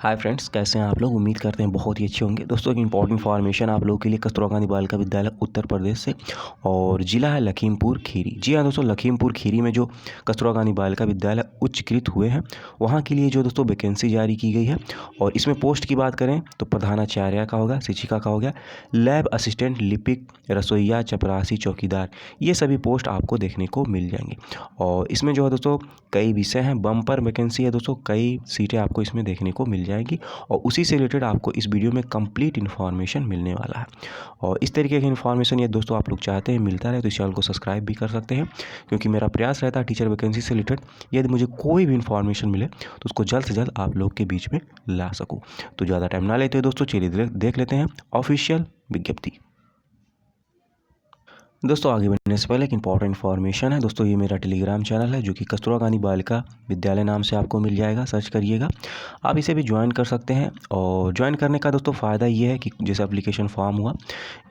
Hi friends, कैसे हैं आप लोग। उम्मीद करते हैं बहुत ही अच्छे होंगे। दोस्तों एक इंपॉर्टेंट इन्फॉर्मेशन आप लोगों के लिए कस्तूरबा गांधी बालिका विद्यालय उत्तर प्रदेश से, और ज़िला है लखीमपुर खीरी। जी हाँ दोस्तों, लखीमपुर खीरी में जो कस्तूरबा गांधी बालिका विद्यालय उच्चकृत हुए हैं वहाँ के लिए जो दोस्तों वैकेंसी जारी की गई है। और इसमें पोस्ट की बात करें तो प्रधानाचार्य का होगा, शिक्षिका का हो गया, लैब असिस्टेंट, लिपिक, रसोइया, चपरासी, चौकीदार, ये सभी पोस्ट आपको देखने को मिल जाएंगे। और इसमें जो है दोस्तों कई विषय हैं, बम्पर वैकेंसी है दोस्तों, कई सीटें आपको इसमें देखने को मिल जाएगी। और उसी से रिलेटेड आपको इस वीडियो में कंप्लीट इन्फॉर्मेशन मिलने वाला है। और इस तरीके की इन्फॉर्मेशन ये दोस्तों आप लोग चाहते हैं मिलता रहे तो इस चैनल को सब्सक्राइब भी कर सकते हैं, क्योंकि मेरा प्रयास रहता है टीचर वैकेंसी से रिलेटेड यदि मुझे कोई भी इन्फॉर्मेशन मिले तो उसको जल्द से जल्द आप लोग के बीच में ला सकूँ। तो ज़्यादा टाइम ना लेते हुए दोस्तों चलिए देख लेते हैं ऑफिशियल विज्ञप्ति। दोस्तों आगे बढ़ने से पहले एक इंपॉर्टेंट इन्फॉर्मेशन है दोस्तों, ये मेरा टेलीग्राम चैनल है जो कि कस्तूरबा गांधी बालिका विद्यालय नाम से आपको मिल जाएगा, सर्च करिएगा। आप इसे भी ज्वाइन कर सकते हैं। और ज्वाइन करने का दोस्तों फ़ायदा ये है कि जैसे एप्लीकेशन फॉर्म हुआ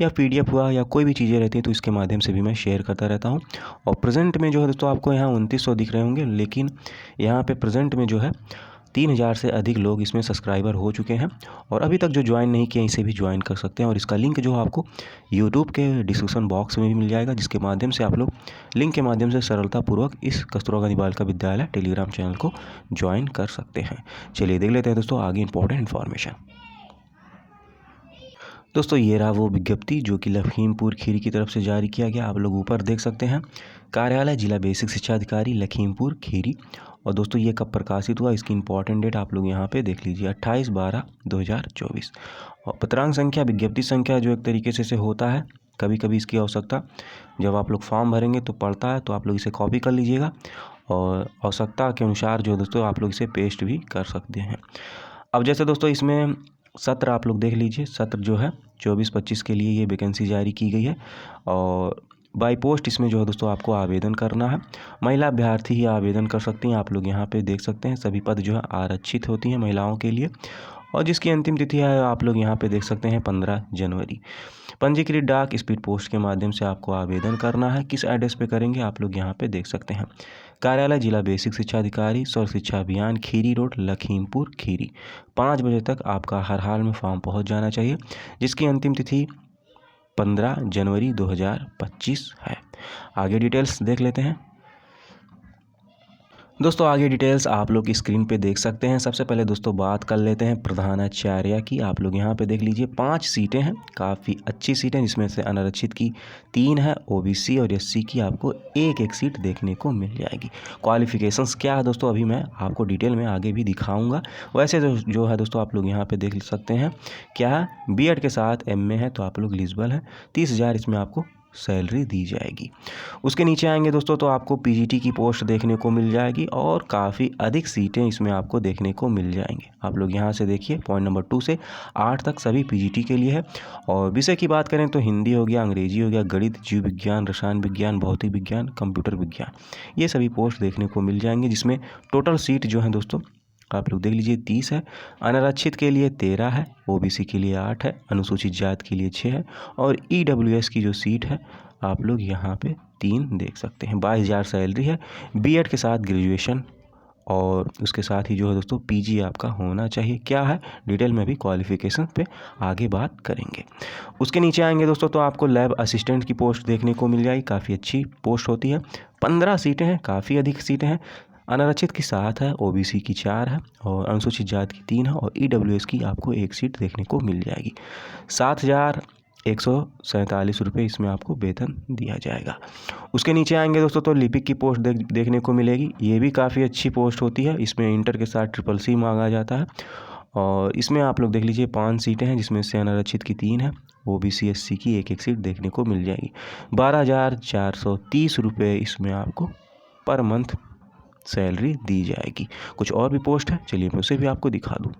या PDF हुआ या कोई भी चीज़ें रहती हैं तो इसके माध्यम से भी मैं शेयर करता रहता हूँ। और प्रेजेंट में जो है दोस्तों आपको यहाँ 2900 दिख रहे होंगे, लेकिन यहाँ पर प्रेजेंट में जो है 3000 से अधिक लोग इसमें सब्सक्राइबर हो चुके हैं। और अभी तक जो ज्वाइन नहीं किए इसे भी ज्वाइन कर सकते हैं। और इसका लिंक जो है आपको यूट्यूब के डिस्क्रिप्शन बॉक्स में भी मिल जाएगा, जिसके माध्यम से आप लोग लिंक के माध्यम से सरलतापूर्वक इस कस्तूरबा गांधी बालिका विद्यालय टेलीग्राम चैनल को ज्वाइन कर सकते हैं। चलिए देख लेते हैं दोस्तों आगे इंपॉर्टेंट इन्फॉर्मेशन। दोस्तों ये रहा वो विज्ञप्ति जो कि लखीमपुर खीरी की तरफ से जारी किया गया। आप लोग ऊपर देख सकते हैं, कार्यालय जिला बेसिक शिक्षा अधिकारी लखीमपुर खीरी। और दोस्तों ये कब प्रकाशित हुआ, इसकी इंपॉर्टेंट डेट आप लोग यहाँ पे देख लीजिए, 28/12/2024। और पत्रांक संख्या, विज्ञप्ति संख्या जो एक तरीके से होता है, कभी कभी इसकी आवश्यकता जब आप लोग फॉर्म भरेंगे तो पड़ता है, तो आप लोग इसे कॉपी कर लीजिएगा। और आवश्यकता के अनुसार जो दोस्तों आप लोग इसे पेस्ट भी कर सकते हैं। अब जैसे दोस्तों इसमें सत्र आप लोग देख लीजिए, सत्र जो है 24-25 के लिए ये वैकेंसी जारी की गई है। और बाई पोस्ट इसमें जो है दोस्तों आपको आवेदन करना है। महिला अभ्यर्थी ही आवेदन कर सकती हैं। आप लोग यहाँ पे देख सकते हैं सभी पद जो है आरक्षित होती हैं महिलाओं के लिए। और जिसकी अंतिम तिथि है आप लोग यहाँ पे देख सकते हैं 15 जनवरी। पंजीकृत डाक स्पीड पोस्ट के माध्यम से आपको आवेदन करना है। किस एड्रेस पे करेंगे आप लोग यहाँ पे देख सकते हैं, कार्यालय जिला बेसिक शिक्षा अधिकारी, सर्व शिक्षा अभियान, खीरी रोड, लखीमपुर खीरी। 5 बजे तक आपका हर हाल में फॉर्म पहुँच जाना चाहिए, जिसकी अंतिम तिथि 15 जनवरी 2025 है। आगे डिटेल्स देख लेते हैं। दोस्तों आगे डिटेल्स आप लोग स्क्रीन पे देख सकते हैं। सबसे पहले दोस्तों बात कर लेते हैं प्रधानाचार्य की। आप लोग यहाँ पे देख लीजिए 5 सीटें हैं, काफ़ी अच्छी सीटें, जिसमें से अनारक्षित की 3 है, OBC और SC की आपको एक सीट देखने को मिल जाएगी। क्वालिफिकेशंस क्या है दोस्तों अभी मैं आपको डिटेल में आगे भी दिखाऊँगा। वैसे जो है दोस्तों आप लोग यहाँ पर देख सकते हैं क्या है, BEd के साथ MA है तो आप लोग एलिजिबल है। 30,000 इसमें आपको सैलरी दी जाएगी। उसके नीचे आएंगे दोस्तों तो आपको PGT की पोस्ट देखने को मिल जाएगी, और काफ़ी अधिक सीटें इसमें आपको देखने को मिल जाएंगे। आप लोग यहाँ से देखिए, पॉइंट नंबर 2 से 8 तक सभी PGT के लिए है। और विषय की बात करें तो हिंदी हो गया, अंग्रेजी हो गया, गणित, जीव विज्ञान, रसायन विज्ञान, भौतिक विज्ञान, कंप्यूटर विज्ञान, ये सभी पोस्ट देखने को मिल जाएंगे। जिसमें टोटल सीट जो है दोस्तों आप लोग देख लीजिए 30 है। अनारक्षित के लिए 13 है, OBC के लिए 8 है, अनुसूचित जाति के लिए 6 है, और EWS की जो सीट है आप लोग यहाँ पे 3 देख सकते हैं। 22,000 सैलरी है, BEd के साथ ग्रेजुएशन, और उसके साथ ही जो है दोस्तों PG आपका होना चाहिए। क्या है डिटेल में भी क्वालिफिकेशन पे आगे बात करेंगे। उसके नीचे आएंगे दोस्तों तो आपको लैब असिस्टेंट की पोस्ट देखने को मिल जाएगी, काफ़ी अच्छी पोस्ट होती है। 15 सीटें हैं, काफ़ी अधिक सीटें हैं। अनारक्षित की 7 है, OBC की 4 है, और अनुसूचित जाति की 3 है, और EWS की आपको 1 सीट देखने को मिल जाएगी। 7,147 रुपये इसमें आपको वेतन दिया जाएगा। उसके नीचे आएंगे दोस्तों तो लिपिक की पोस्ट देखने को मिलेगी। ये भी काफ़ी अच्छी पोस्ट होती है। इसमें इंटर के साथ SSC मांगा जाता है। और इसमें आप लोग देख लीजिए 5 सीटें हैं, जिसमें से अनारक्षित की 3 है, OBC SC की 1 सीट देखने को मिल जाएगी। 12,430 रुपये इसमें आपको पर मंथ सैलरी दी जाएगी। कुछ और भी पोस्ट है, चलिए मैं उसे भी आपको दिखा दूँ।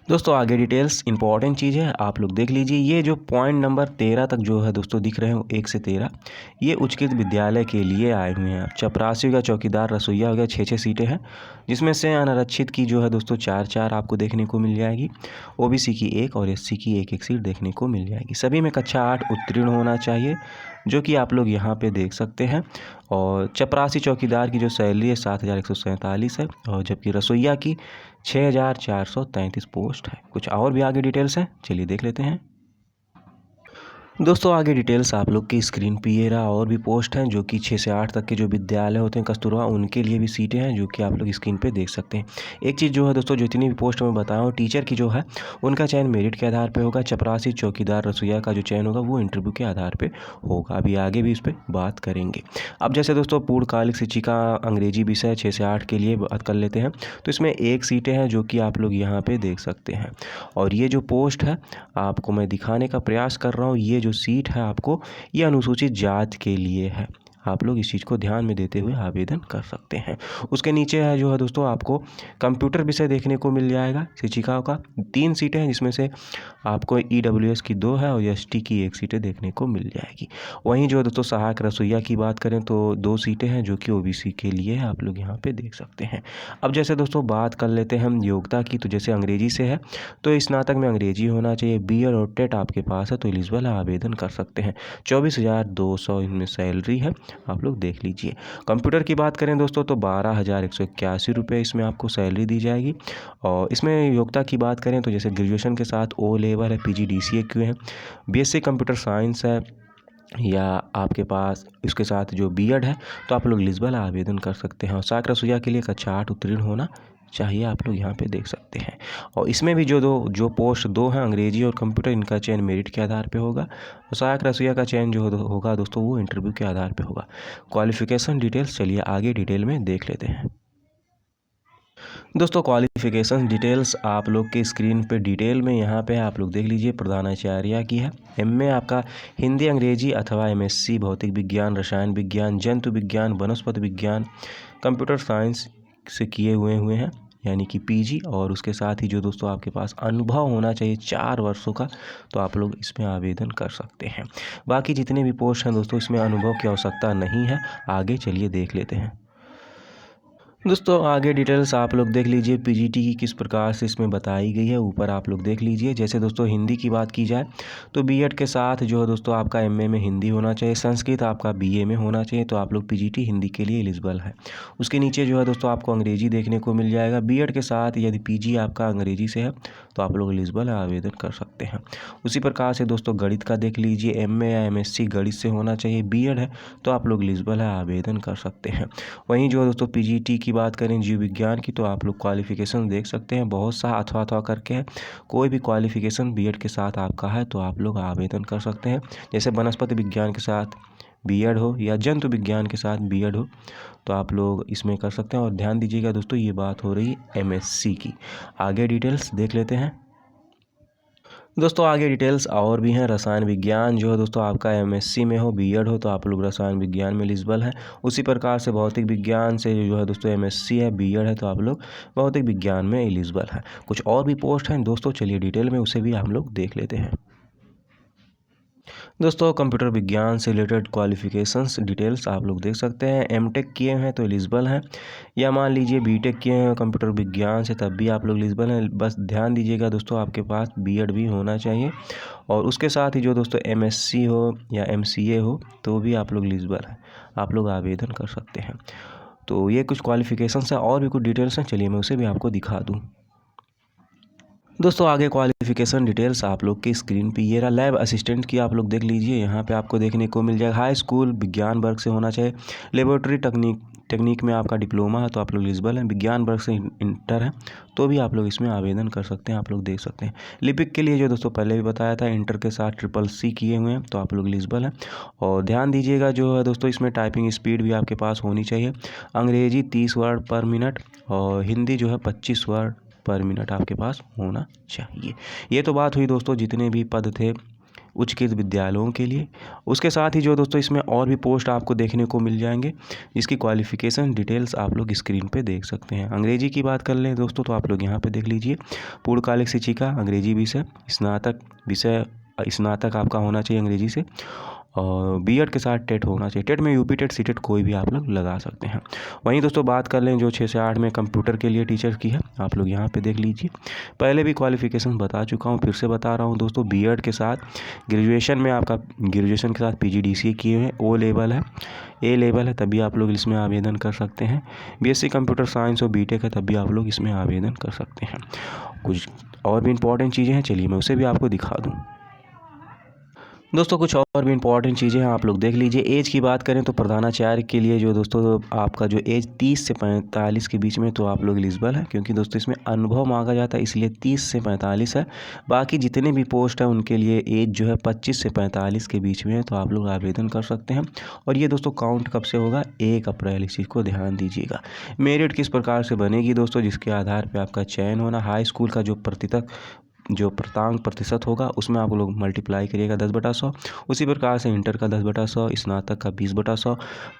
दोस्तों आगे डिटेल्स इंपॉर्टेंट चीज़ है, आप लोग देख लीजिए। ये जो पॉइंट नंबर 13 तक जो है दोस्तों दिख रहे हैं 1 से 13, ये उच्चकृत विद्यालय के लिए आए हुए हैं। चपरासी हो गया, चौकीदार, रसोइया हो गया, 6 सीटें हैं, जिसमें से अनारक्षित की जो है दोस्तों 4 आपको देखने को मिल जाएगी। OBC की 1 और SC की 1 सीट देखने को मिल जाएगी। सभी में कक्षा 8 उत्तीर्ण होना चाहिए। जो कि आप लोग यहाँ पे देख सकते हैं। और चपरासी चौकीदार की जो सैलरी है 7,147 है, और जबकि रसोइया की 6,433 पोस्ट है। कुछ और भी आगे डिटेल्स हैं, चलिए देख लेते हैं। दोस्तों आगे डिटेल्स आप लोग की स्क्रीन पे ये रहा, और भी पोस्ट हैं जो कि 6 से 8 तक के जो विद्यालय होते हैं कस्तूरबा, उनके लिए भी सीटें हैं जो कि आप लोग स्क्रीन पे देख सकते हैं। एक चीज़ जो है दोस्तों, जितनी भी पोस्ट मैं बताया हूँ टीचर की जो है उनका चयन मेरिट के आधार पे होगा। चपरासी चौकीदार रसोइया का जो चयन होगा वो इंटरव्यू के आधार पर होगा। अभी आगे भी इस पर बात करेंगे। अब जैसे दोस्तों पूर्णकालिक शिक्षिका अंग्रेजी विषय 6 से 8 के लिए बात कर लेते हैं, तो इसमें 1 सीटें हैं जो कि आप लोग यहाँ पर देख सकते हैं। और ये जो पोस्ट है आपको मैं दिखाने का प्रयास कर रहा हूँ, ये जो सीट है आपको, ये अनुसूचित जाति के लिए है। आप लोग इस चीज़ को ध्यान में देते हुए आवेदन कर सकते हैं। उसके नीचे है जो है दोस्तों आपको कंप्यूटर विषय देखने को मिल जाएगा शिक्षिकाओं का। 3 सीटें हैं जिसमें से आपको EWS की 2 है और ST की 1 सीटें देखने को मिल जाएगी। वहीं जो है दोस्तों सहायक रसोइया की बात करें तो 2 सीटें हैं जो कि OBC के लिए है, आप लोग यहाँ पे देख सकते हैं। अब जैसे दोस्तों बात कर लेते हैं हम योग्यता की, तो जैसे अंग्रेजी से है तो स्नातक में अंग्रेजी होना चाहिए। BEd और टेट आपके पास है तो एलिजिबल है, आवेदन कर सकते हैं। 24,200 इनमें सैलरी है, आप लोग देख लीजिए। कंप्यूटर की बात करें दोस्तों तो 12,181 रुपये इसमें आपको सैलरी दी जाएगी। और इसमें योग्यता की बात करें तो जैसे ग्रेजुएशन के साथ O लेवल है, PGDCA है, BSc कंप्यूटर साइंस है, या आपके पास इसके साथ जो BEd है तो आप लोग एलिजिबल आवेदन कर सकते हैं। और सहायक रसोइया के लिए कक्षा 8 उत्तीर्ण होना चाहिए, आप लोग यहाँ पे देख सकते हैं। और इसमें भी जो पोस्ट 2 हैं अंग्रेजी और कंप्यूटर, इनका चयन मेरिट के आधार पे होगा। और सहायक रसोइया का चयन जो होगा दोस्तों वो इंटरव्यू के आधार पे होगा। क्वालिफिकेशन डिटेल्स चलिए आगे डिटेल में देख लेते हैं। दोस्तों क्वालिफिकेशन डिटेल्स आप लोग के स्क्रीन पे डिटेल में यहाँ पे आप लोग देख लीजिए। प्रधानाचार्य की है, MA आपका हिंदी अंग्रेजी अथवा MSc भौतिक विज्ञान, रसायन विज्ञान, जंतु विज्ञान, वनस्पति विज्ञान, कंप्यूटर साइंस से किए हुए हैं, यानी कि PG। और उसके साथ ही जो दोस्तों आपके पास अनुभव होना चाहिए 4 वर्षों का, तो आप लोग इसमें आवेदन कर सकते हैं। बाकी जितने भी पोस्ट हैं दोस्तों इसमें अनुभव की आवश्यकता नहीं है। आगे चलिए देख लेते हैं। दोस्तों आगे डिटेल्स आप लोग देख लीजिए PGT की किस प्रकार से इसमें बताई गई है, ऊपर आप लोग देख लीजिए। जैसे दोस्तों हिंदी की बात की जाए तो BEd के साथ जो है दोस्तों आपका MA में हिंदी होना चाहिए, संस्कृत आपका BA में होना चाहिए, तो आप लोग PGT हिंदी के लिए एलिजिबल है। उसके नीचे जो है दोस्तों आपको अंग्रेजी देखने को मिल जाएगा। BEd के साथ यदि PG आपका अंग्रेजी से है तो आप लोग एलिजिबल है, आवेदन कर सकते हैं। उसी प्रकार से दोस्तों गणित का देख लीजिए, MA या MSc गणित से होना चाहिए, BEd है तो आप लोग एलिजिबल है, आवेदन कर सकते हैं। वहीं जो है दोस्तों PGT की बात करें जीव विज्ञान की, तो आप लोग क्वालिफिकेशन देख सकते हैं, बहुत सा अथवा करके है। कोई भी क्वालिफिकेशन BEd के साथ आपका है तो आप लोग आवेदन कर सकते हैं। जैसे वनस्पति विज्ञान के साथ BEd हो या जंतु विज्ञान के साथ BEd हो तो आप लोग इसमें कर सकते हैं। और ध्यान दीजिएगा दोस्तों ये बात हो रही है MSc की। आगे डिटेल्स देख लेते हैं। दोस्तों आगे डिटेल्स और भी हैं। रसायन विज्ञान जो है दोस्तों आपका MSc में हो, BEd हो तो आप लोग रसायन विज्ञान में एलिजिबल है। उसी प्रकार से भौतिक विज्ञान से जो है दोस्तों MSc है, BEd है तो आप लोग भौतिक विज्ञान में एलिजिबल है। कुछ और भी पोस्ट हैं दोस्तों, चलिए डिटेल में उसे भी हम लोग देख लेते हैं। दोस्तों कंप्यूटर विज्ञान से रिलेटेड क्वालिफिकेशंस डिटेल्स आप लोग देख सकते हैं। MTech किए हैं तो एलिजिबल हैं, या मान लीजिए BTech किए हैं कंप्यूटर विज्ञान से तब भी आप लोग एलिजिबल हैं। बस ध्यान दीजिएगा दोस्तों आपके पास BEd भी होना चाहिए। और उसके साथ ही जो दोस्तों MSc हो या MCA हो तो भी आप लोग एलिजिबल हैं, आप लोग आवेदन कर सकते हैं। तो ये कुछ क्वालिफिकेशंस हैं, और भी कुछ डिटेल्स हैं, चलिए मैं उसे भी आपको दिखा दूँ। दोस्तों आगे क्वालिफिकेशन डिटेल्स आप लोग की स्क्रीन पे ये रहा। लैब असिस्टेंट की आप लोग देख लीजिए, यहाँ पे आपको देखने को मिल जाएगा। हाई स्कूल विज्ञान वर्ग से होना चाहिए। लेबोरेटरी टेक्निक में आपका डिप्लोमा है तो आप लोग एलिजिबल हैं। विज्ञान वर्ग से इंटर है तो भी आप लोग इसमें आवेदन कर सकते हैं, आप लोग देख सकते हैं। लिपिक के लिए जो दोस्तों पहले भी बताया था, इंटर के साथ SSC किए हुए हैं तो आप लोग एलिजिबल हैं। और ध्यान दीजिएगा जो है दोस्तों इसमें टाइपिंग स्पीड भी आपके पास होनी चाहिए। अंग्रेजी 30 वर्ड पर मिनट और हिंदी जो है 25 वर्ड पर मिनट आपके पास होना चाहिए। ये तो बात हुई दोस्तों जितने भी पद थे उच्चकृत विद्यालयों के लिए। उसके साथ ही जो दोस्तों इसमें और भी पोस्ट आपको देखने को मिल जाएंगे, जिसकी क्वालिफिकेशन डिटेल्स आप लोग स्क्रीन पे देख सकते हैं। अंग्रेजी की बात कर लें दोस्तों तो आप लोग यहाँ पे देख लीजिए। पूर्णकालिक शिक्षिका अंग्रेजी विषय, स्नातक आपका होना चाहिए अंग्रेजी से। और बीएड के साथ टेट होना चाहिए। टेट में यूपी टेट सी टेट कोई भी आप लोग लगा सकते हैं। वहीं दोस्तों बात कर लें जो 6 से 8 में कंप्यूटर के लिए टीचर की है, आप लोग यहाँ पे देख लीजिए। पहले भी क्वालिफिकेशन बता चुका हूँ, फिर से बता रहा हूँ दोस्तों। बीएड के साथ ग्रेजुएशन में आपका ग्रेजुएशन के साथ पीजीडीसीए किए हुए ओ लेवल है, ए लेवल है, तभी आप लोग इसमें आवेदन कर सकते हैं। बीएससी कंप्यूटर साइंस और बीटेक है, तभी आप लोग इसमें आवेदन कर सकते हैं। कुछ और भी इंपॉर्टेंट चीज़ें हैं, चलिए मैं उसे भी आपको दिखा दूँ। दोस्तों कुछ और भी इंपॉर्टेंट चीज़ें हैं, आप लोग देख लीजिए। एज की बात करें तो प्रधानाचार्य के लिए जो दोस्तों आपका जो एज 30 से 45 के बीच में तो आप लोग एलिजिबल है, क्योंकि दोस्तों इसमें अनुभव मांगा जाता है, इसलिए 30 से 45 है। बाकी जितने भी पोस्ट हैं उनके लिए एज जो है 25 से 45 के बीच में है, तो आप लोग आवेदन कर सकते हैं। और ये दोस्तों काउंट कब से होगा? 1 अप्रैल, इस चीज़ को ध्यान दीजिएगा। मेरिट किस प्रकार से बनेगी दोस्तों? जिसके आधार पर आपका चयन होना, हाई स्कूल का जो प्राप्तांक प्रतिशत होगा उसमें आप लोग मल्टीप्लाई करिएगा 10/100। उसी प्रकार से इंटर का 10/100, स्नातक का 20/100,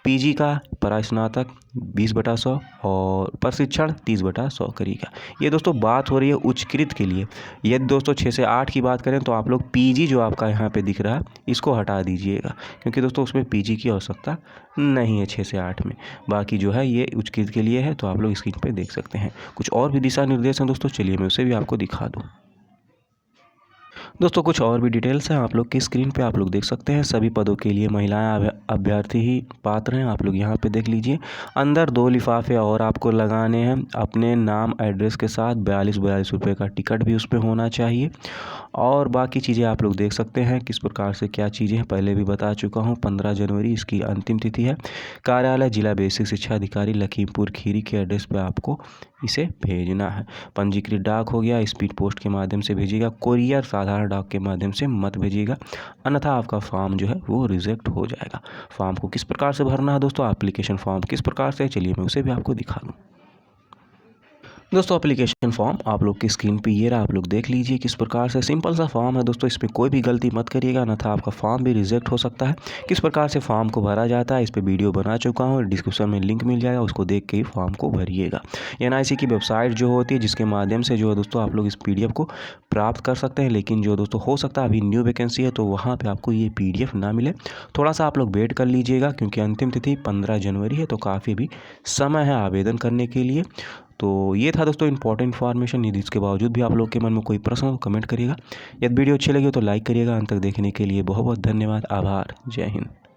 पीजी का परास्नातक 20/100 और प्रशिक्षण 30/100 करिएगा। ये दोस्तों बात हो रही है उच्चकृत के लिए। यदि दोस्तों 6 से 8 की बात करें तो आप लोग पीजी जो आपका यहाँ पे दिख रहा है इसको हटा दीजिएगा, क्योंकि दोस्तों उसमें पीजी की आवश्यकता नहीं है 6 से 8 में। बाकी जो है ये उच्चकृत के लिए है, तो आप लोग स्क्रीन पे देख सकते हैं। कुछ और भी दिशा निर्देश हैं दोस्तों, चलिए मैं उसे भी आपको दिखा दूँ। दोस्तों कुछ और भी डिटेल्स हैं आप लोग की स्क्रीन पे आप लोग देख सकते हैं। सभी पदों के लिए महिलाएं अभ्यर्थी ही पात्र हैं, आप लोग यहाँ पे देख लीजिए। अंदर 2 लिफाफे और आपको लगाने हैं अपने नाम एड्रेस के साथ। 42 रुपये का टिकट भी उस पर होना चाहिए। और बाकी चीज़ें आप लोग देख सकते हैं किस प्रकार से क्या चीज़ें हैं, पहले भी बता चुका हूँ। 15 जनवरी इसकी अंतिम तिथि है। कार्यालय जिला बेसिक शिक्षा अधिकारी लखीमपुर खीरी के एड्रेस पे आपको इसे भेजना है। पंजीकृत डाक हो गया, स्पीड पोस्ट के माध्यम से भेजिएगा, कोरियर साधारण डाक के माध्यम से मत भेजिएगा, अन्यथा आपका फॉर्म जो है वो रिजेक्ट हो जाएगा। फॉर्म को किस प्रकार से भरना है दोस्तों, एप्लीकेशन फॉर्म किस प्रकार से, चलिए मैं उसे भी आपको दिखा दूँ। दोस्तों एप्लीकेशन फॉर्म आप लोग की स्क्रीन पे ये रहा, आप लोग देख लीजिए किस प्रकार से। सिंपल सा फॉर्म है दोस्तों, इसमें कोई भी गलती मत करिएगा, अन्यथा आपका फॉर्म भी रिजेक्ट हो सकता है। किस प्रकार से फॉर्म को भरा जाता है इस पर वीडियो बना चुका हूँ, डिस्क्रिप्शन में लिंक मिल जाएगा, उसको देख के ही फॉर्म को भरिएगा। NIC की वेबसाइट जो होती है जिसके माध्यम से जो है दोस्तों आप लोग इस PDF को प्राप्त कर सकते हैं। लेकिन जो दोस्तों हो सकता है अभी न्यू वैकेंसी है तो वहाँ पर आपको ये PDF ना मिले, थोड़ा सा आप लोग वेट कर लीजिएगा, क्योंकि अंतिम तिथि 15 जनवरी है, तो काफ़ी भी समय है आवेदन करने के लिए। तो ये था दोस्तों इंपॉर्टेंट इन्फॉर्मेशन। यदि इसके बावजूद भी आप लोग के मन में कोई प्रश्न हो कमेंट करिएगा। यदि वीडियो अच्छी लगी तो लाइक करिएगा। अंत तक देखने के लिए बहुत बहुत धन्यवाद, आभार, जय हिंद।